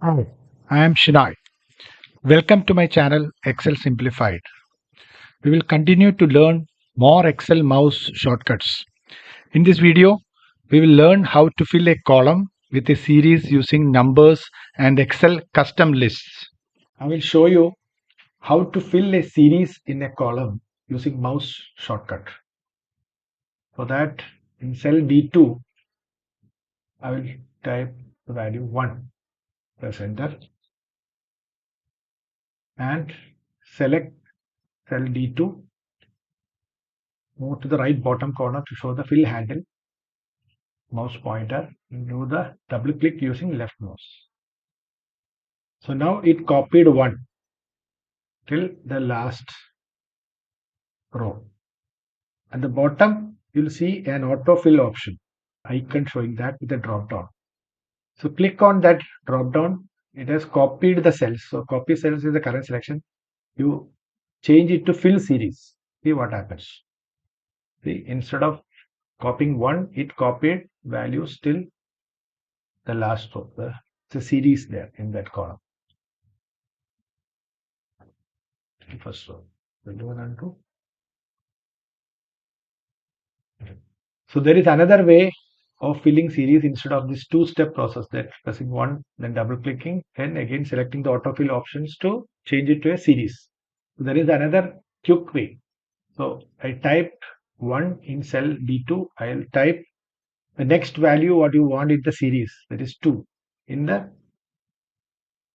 Hi, I am Shinai. Welcome to my channel Excel Simplified. We will continue to learn more Excel mouse shortcuts. In this video, we will learn how to fill a column with a series using numbers and Excel custom lists. I will show you how to fill a series in a column using mouse shortcut. For that, in cell D2, I will type the value 1, press enter, and select cell D2. Move to the right bottom corner to show the fill handle, mouse pointer, and do the double click using left mouse. So now it copied 1 till the last row. At the bottom, you'll see an autofill option icon showing that with a drop down. So click on that drop down. It has copied the cells. So copy cells is the current selection. You change it to fill series. See what happens. See, instead of copying 1, it copied values till the last row. The series there in that column. First row. 21 and 2. So there is another way of filling series instead of this two-step process, that pressing 1, then double clicking, and again selecting the autofill options to change it to a series. So there is another quick way. So I typed 1 in cell D2. I'll type the next value what you want in the series, that is 2, in the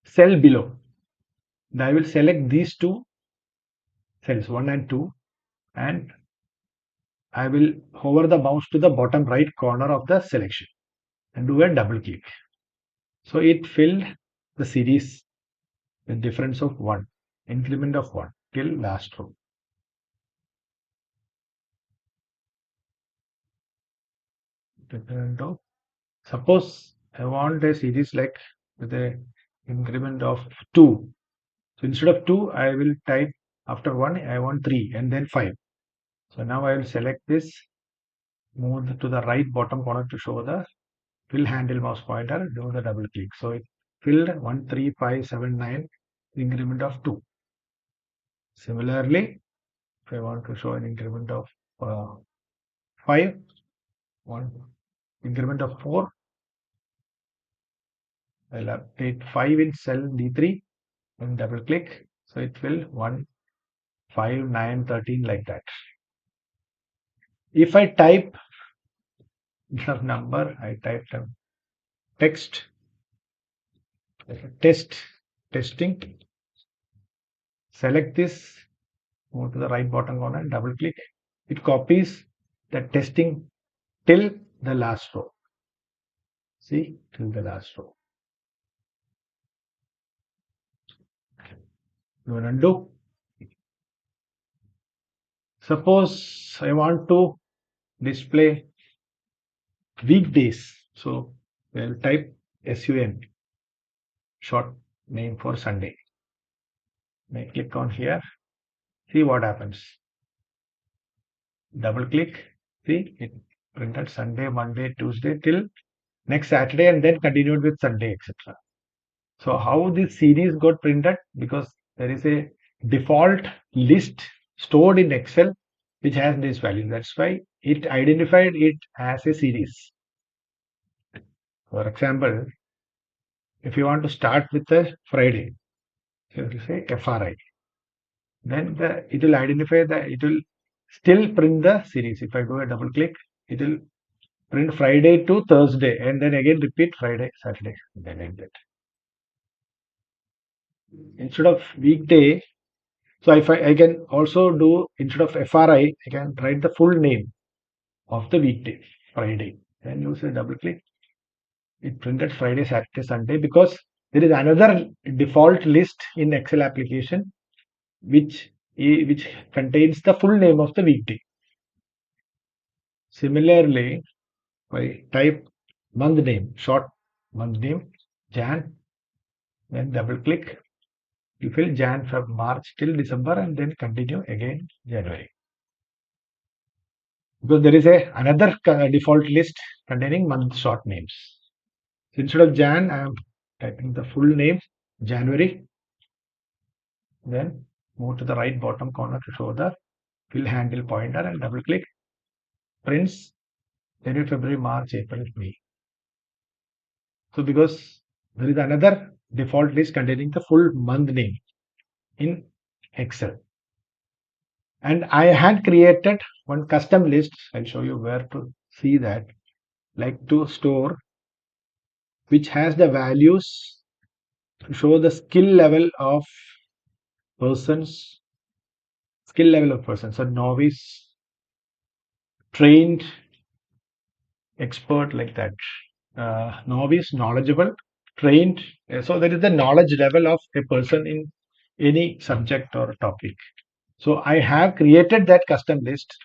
cell below. And I will select these two cells, 1 and 2, and I will hover the mouse to the bottom right corner of the selection and do a double click. So it filled the series with difference of 1, increment of 1 till last row. Suppose I want a series like with a increment of 2. So instead of 2, I will type after 1, I want 3 and then 5. So now I will select this, move to the right bottom corner to show the fill handle mouse pointer, do the double click. So it filled 1, 3, 5, 7, 9, increment of 2. Similarly, if I want to show an increment of 5, 1 increment of 4, I'll update 5 in cell D3 and double click. So it will 1, 5, 9, 13 like that. If I type the number, I type text, testing, select this, move to the right bottom corner and double click. It copies the testing till the last row. See, till the last row. Do an undo. Suppose I want to display weekdays. So we'll type SUN, short name for Sunday. I click on here. See what happens. Double click. See, it printed Sunday, Monday, Tuesday till next Saturday and then continued with Sunday, etc. So how this series got printed? Because there is a default list stored in Excel which has this value. That's why it identified it as a series. For example, if you want to start with a Friday, so you say FRI, then it will identify that it will still print the series. If I do a double click, it will print Friday to Thursday and then again repeat Friday, Saturday, and then like that. Instead of weekday, so if I can also do, instead of FRI, I can write the full name of the weekday, Friday. Then use a double click. It printed Friday, Saturday, Sunday, because there is another default list in Excel application which contains the full name of the weekday. Similarly, I type month name, short month name, Jan, then double click. You fill Jan, Feb, March till December and then continue again January. Because there is another default list containing month short names. So instead of Jan, I am typing the full name, January, then move to the right bottom corner to show the fill handle pointer and double click, prints January, February, March, April, May. So because there is another default list containing the full month name in Excel. And I had created one custom list. I'll show you where to see that, like to store, which has the values to show the skill level of persons, So novice, trained, expert, like that. Novice, knowledgeable, trained. So that is the knowledge level of a person in any subject or topic. So I have created that custom list.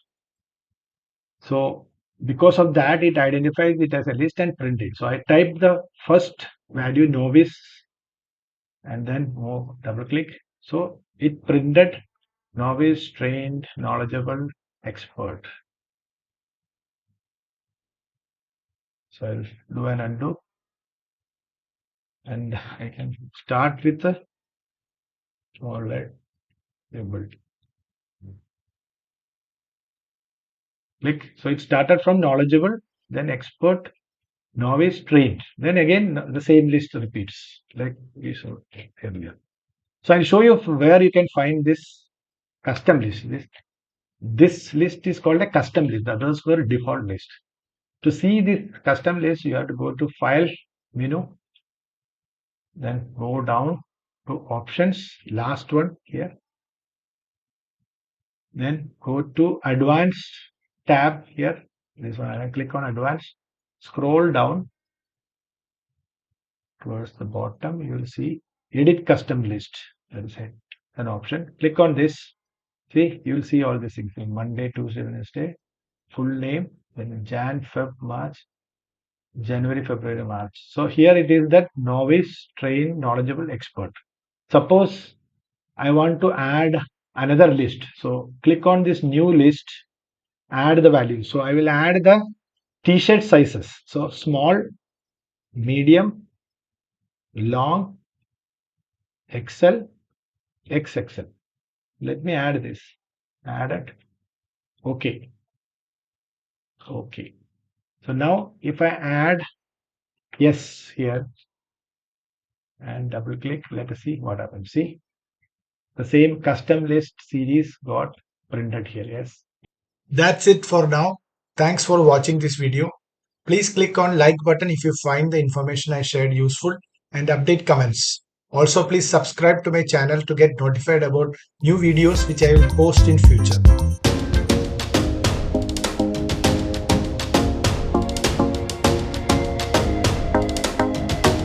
So because of that, it identifies it as a list and print it. So I type the first value, novice, and then double click. So it printed novice, trained, knowledgeable, expert. So I'll do an undo, and I can start with the small label. Click. So it started from knowledgeable, then expert, novice, trained. Then again the same list repeats like we saw earlier. So I'll show you where you can find this custom list. This list is called a custom list. The others were default list. To see this custom list, you have to go to File menu, then go down to Options, last one here. Then go to Advanced tab here. This one, I click on Advanced. Scroll down towards the bottom. You will see Edit Custom List. That is an option. Click on this. See, you will see all these things. Monday, Tuesday, Wednesday, full name, then Jan, Feb, March, January, February, March. So here it is that novice, trained, knowledgeable, expert. Suppose I want to add another list. So click on this new list, add the value. So I will add the t-shirt sizes. So small, medium, long, XL, XXL. Let me add this. Add it. Okay. Okay. So now if I add yes here and double click, let us see what happens. See, the same custom list series got printed here. Yes. That's it for now. Thanks for watching this video. Please click on like button if you find the information I shared useful and update comments. Also, please subscribe to my channel to get notified about new videos which I will post in future.